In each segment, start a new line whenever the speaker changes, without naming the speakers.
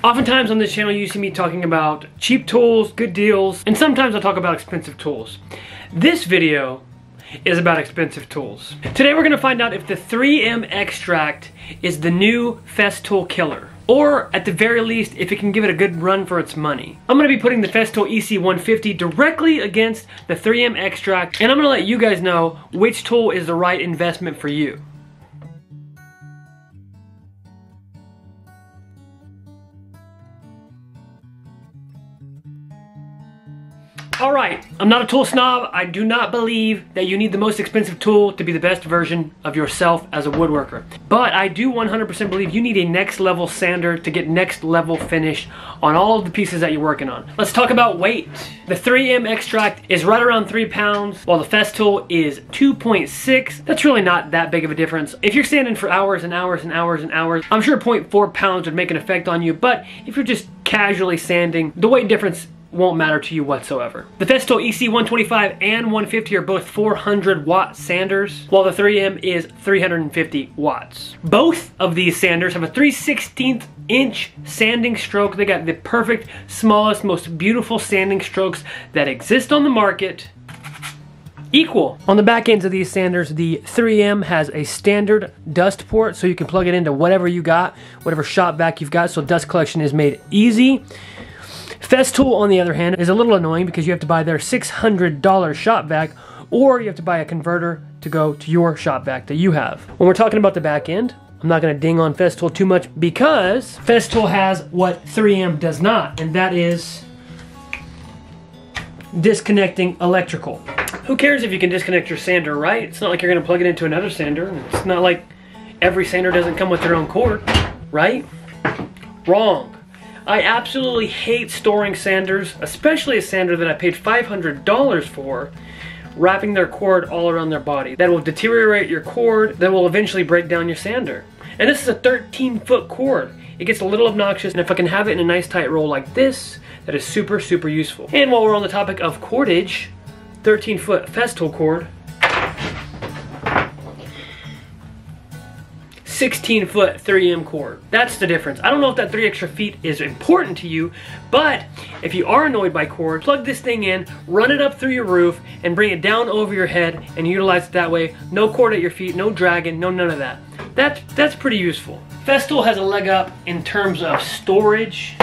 Oftentimes on this channel you see me talking about cheap tools, good deals, and sometimes I talk about expensive tools. This video is about expensive tools. Today we're going to find out if the 3M Xtract is the new Festool killer, or at the very least if it can give it a good run for its money. I'm going to be putting the Festool EC 150 directly against the 3M Xtract, and I'm going to let you guys know which tool is the right investment for you. Alright, I'm not a tool snob. I do not believe that you need the most expensive tool to be the best version of yourself as a woodworker. But I do 100% believe you need a next level sander to get next level finish on all of the pieces that you're working on. Let's talk about weight. The 3M Xtract is right around 3 pounds, while the Festool is 2.6. That's really not that big of a difference. If you're sanding for hours and hours and hours and hours, I'm sure 0.4 pounds would make an effect on you, but if you're just casually sanding, the weight difference won't matter to you whatsoever. The Festool EC 125 and 150 are both 400 watt sanders, while the 3M is 350 watts. Both of these sanders have a 3/16 inch sanding stroke. They got the perfect, smallest, most beautiful sanding strokes that exist on the market. Equal. On the back ends of these sanders, the 3M has a standard dust port, so you can plug it into whatever you got, whatever shop vac you've got, so dust collection is made easy. Festool, on the other hand, is a little annoying because you have to buy their $600 shop vac, or you have to buy a converter to go to your shop vac that you have. When we're talking about the back end, I'm not going to ding on Festool too much because Festool has what 3M does not, and that is disconnecting electrical. Who cares if you can disconnect your sander, right? It's not like you're going to plug it into another sander. It's not like every sander doesn't come with their own cord, right? Wrong. I absolutely hate storing sanders, especially a sander that I paid $500 for, wrapping their cord all around their body. That will deteriorate your cord, that will eventually break down your sander. And this is a 13-foot cord. It gets a little obnoxious, and if I can have it in a nice tight roll like this, that is super, super useful. And while we're on the topic of cordage, 13-foot Festool cord, 16-foot 3M cord. That's the difference. I don't know if that 3 extra feet is important to you, but if you are annoyed by cord, plug this thing in, run it up through your roof, and bring it down over your head and utilize it that way. No cord at your feet, no dragging, no none of that. That's pretty useful. Festool has a leg up in terms of storage.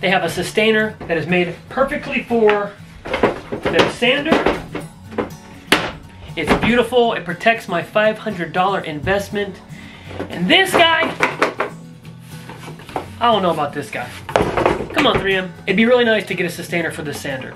They have a sustainer that is made perfectly for their sander. It's beautiful. It protects my $500 investment. And this guy, I don't know about this guy. Come on 3M. It'd be really nice to get a sustainer for this sander.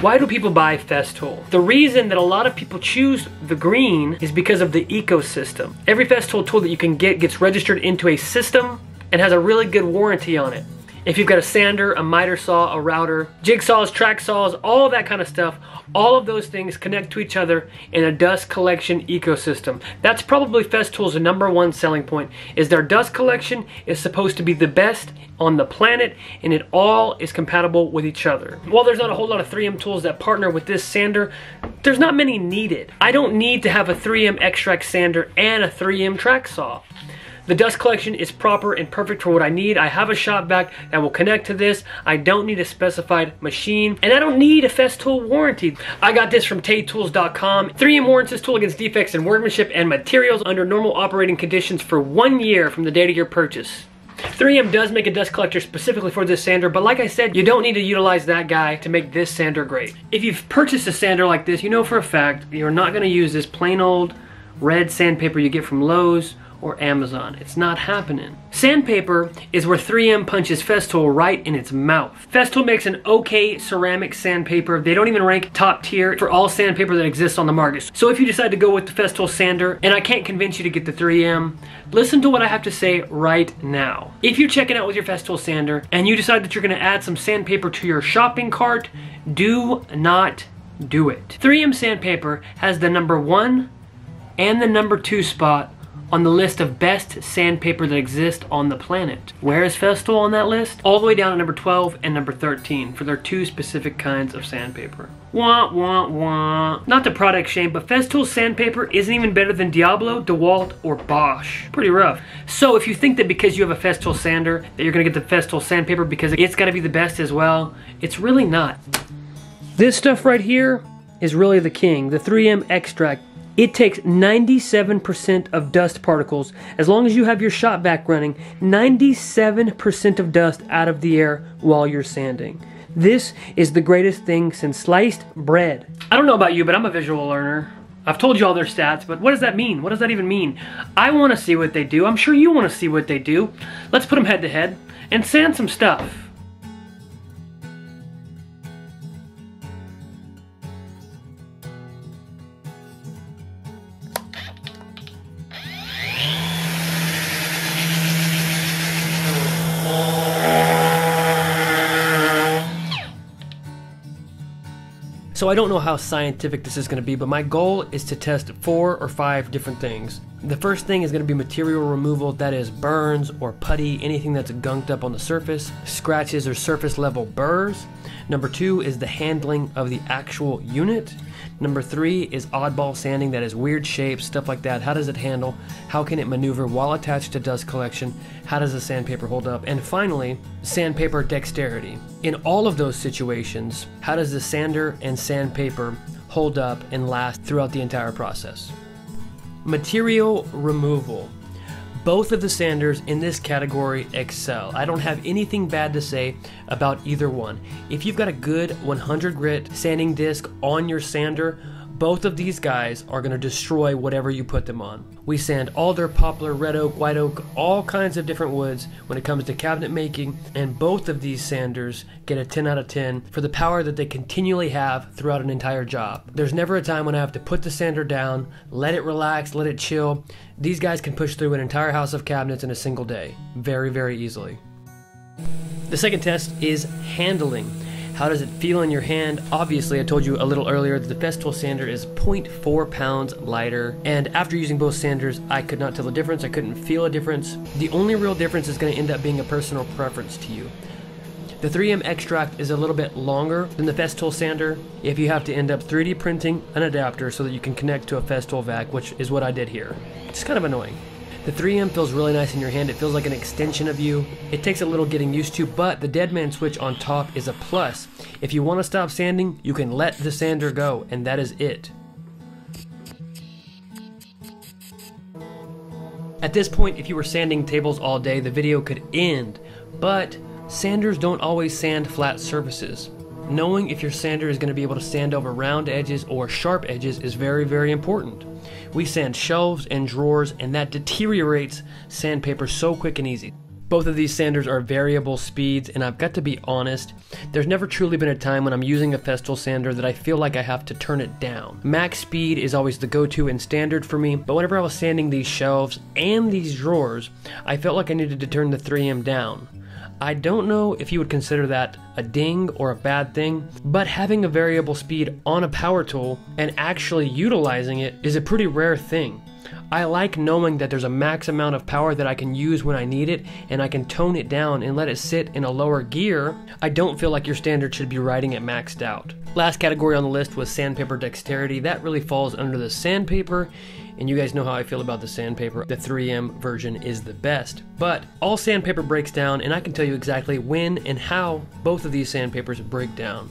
Why do people buy Festool? The reason that a lot of people choose the green is because of the ecosystem. Every Festool tool that you can get gets registered into a system and has a really good warranty on it. If you've got a sander, a miter saw, a router, jigsaws, track saws, all that kind of stuff, all of those things connect to each other in a dust collection ecosystem. That's probably Festool's #1 selling point, is their dust collection is supposed to be the best on the planet, and it all is compatible with each other. While there's not a whole lot of 3M tools that partner with this sander, there's not many needed. I don't need to have a 3M Xtract sander and a 3M track saw. The dust collection is proper and perfect for what I need. I have a shop vac that will connect to this. I don't need a specified machine, and I don't need a Festool warranty. I got this from tradesperson.com. 3M warrants this tool against defects in workmanship and materials under normal operating conditions for 1 year from the date of your purchase. 3M does make a dust collector specifically for this sander, but like I said, you don't need to utilize that guy to make this sander great. If you've purchased a sander like this, you know for a fact you're not going to use this plain old red sandpaper you get from Lowe's or Amazon. It's not happening. Sandpaper is where 3M punches Festool right in its mouth. Festool makes an okay ceramic sandpaper. They don't even rank top tier for all sandpaper that exists on the market. So if you decide to go with the Festool sander, and I can't convince you to get the 3M, listen to what I have to say right now. If you're checking out with your Festool sander and you decide that you're gonna add some sandpaper to your shopping cart, do not do it. 3M sandpaper has the #1 and the #2 spot on the list of best sandpaper that exists on the planet. Where is Festool on that list? All the way down to number 12 and number 13 for their two specific kinds of sandpaper. Wah, wah, wah. Not to product shame, but Festool Sandpaper isn't even better than Diablo, DeWalt, or Bosch. Pretty rough. So if you think that because you have a Festool sander that you're gonna get the Festool Sandpaper because it's gotta be the best as well, it's really not. This stuff right here is really the king, the 3M Xtract. It takes 97% of dust particles. As long as you have your shop vac running, 97% of dust out of the air while you're sanding. This is the greatest thing since sliced bread. I don't know about you, but I'm a visual learner. I've told you all their stats, but what does that mean? What does that even mean? I want to see what they do. I'm sure you want to see what they do. Let's put them head to head and sand some stuff. So I don't know how scientific this is going to be, but my goal is to test 4 or 5 different things. The first thing is going to be material removal, that is burns or putty, anything that's gunked up on the surface, scratches or surface level burrs. Number 2 is the handling of the actual unit. Number 3 is oddball sanding, that is weird shapes, stuff like that. How does it handle? How can it maneuver while attached to dust collection? How does the sandpaper hold up? And finally, Sandpaper Dexterity. In all of those situations, how does the sander and sandpaper hold up and last throughout the entire process? Material removal. Both of the sanders in this category excel. I don't have anything bad to say about either one. If you've got a good 100 grit sanding disc on your sander, both of these guys are going to destroy whatever you put them on. We sand alder, poplar, red oak, white oak, all kinds of different woods when it comes to cabinet making, and both of these sanders get a 10 out of 10 for the power that they continually have throughout an entire job. There's never a time when I have to put the sander down, let it relax, let it chill. These guys can push through an entire house of cabinets in a single day, very, very easily. The second test is handling. How does it feel in your hand? Obviously, I told you a little earlier that the Festool sander is 0.4 pounds lighter, and after using both sanders, I could not tell the difference. I couldn't feel a difference. The only real difference is going to end up being a personal preference to you. The 3M Xtract is a little bit longer than the Festool sander if you have to end up 3D printing an adapter so that you can connect to a Festool vac, which is what I did here. It's kind of annoying. The 3M feels really nice in your hand. It feels like an extension of you. It takes a little getting used to, but the dead man switch on top is a plus. If you want to stop sanding, you can let the sander go, and that is it. At this point, if you were sanding tables all day, the video could end, but sanders don't always sand flat surfaces. Knowing if your sander is going to be able to sand over round edges or sharp edges is very, very important. We sand shelves and drawers, and that deteriorates sandpaper so quick and easy. Both of these sanders are variable speeds, and I've got to be honest, there's never truly been a time when I'm using a Festool sander that I feel like I have to turn it down. Max speed is always the go-to and standard for me, but whenever I was sanding these shelves and these drawers, I felt like I needed to turn the 3M down. I don't know if you would consider that a ding or a bad thing, but having a variable speed on a power tool and actually utilizing it is a pretty rare thing. I like knowing that there's a max amount of power that I can use when I need it, and I can tone it down and let it sit in a lower gear. I don't feel like your standard should be riding it maxed out. Last category on the list was Sandpaper Dexterity. That really falls under the sandpaper, and you guys know how I feel about the sandpaper. The 3M version is the best, but all sandpaper breaks down, and I can tell you exactly when and how both of these sandpapers break down.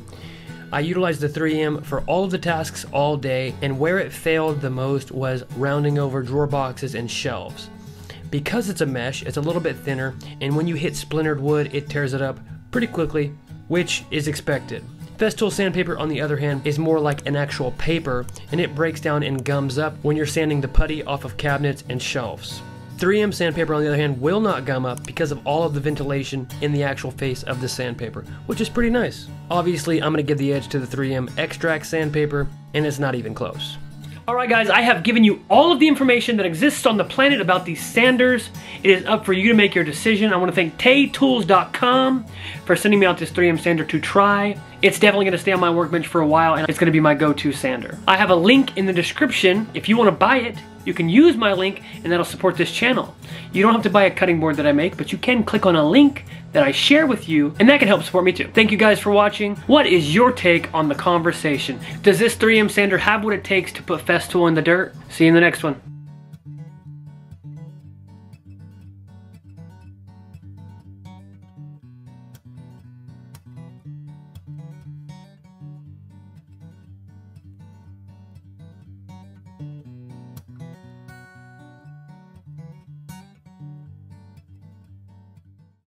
I utilized the 3M for all of the tasks all day, and where it failed the most was rounding over drawer boxes and shelves. Because it's a mesh, it's a little bit thinner, and when you hit splintered wood, it tears it up pretty quickly, which is expected. Festool sandpaper, on the other hand, is more like an actual paper, and it breaks down and gums up when you're sanding the putty off of cabinets and shelves. 3M sandpaper, on the other hand, will not gum up because of all of the ventilation in the actual face of the sandpaper, which is pretty nice. Obviously, I'm going to give the edge to the 3M Xtract sandpaper, and it's not even close. Alright guys, I have given you all of the information that exists on the planet about these sanders. It is up for you to make your decision. I want to thank taytools.com for sending me out this 3M sander to try. It's definitely going to stay on my workbench for a while, and it's going to be my go-to sander. I have a link in the description if you want to buy it you can use my link and that'll support this channel. You don't have to buy a cutting board that I make, but you can click on a link that I share with you, and that can help support me too. Thank you guys for watching. What is your take on the conversation? Does this 3M sander have what it takes to put Festool in the dirt? See you in the next one.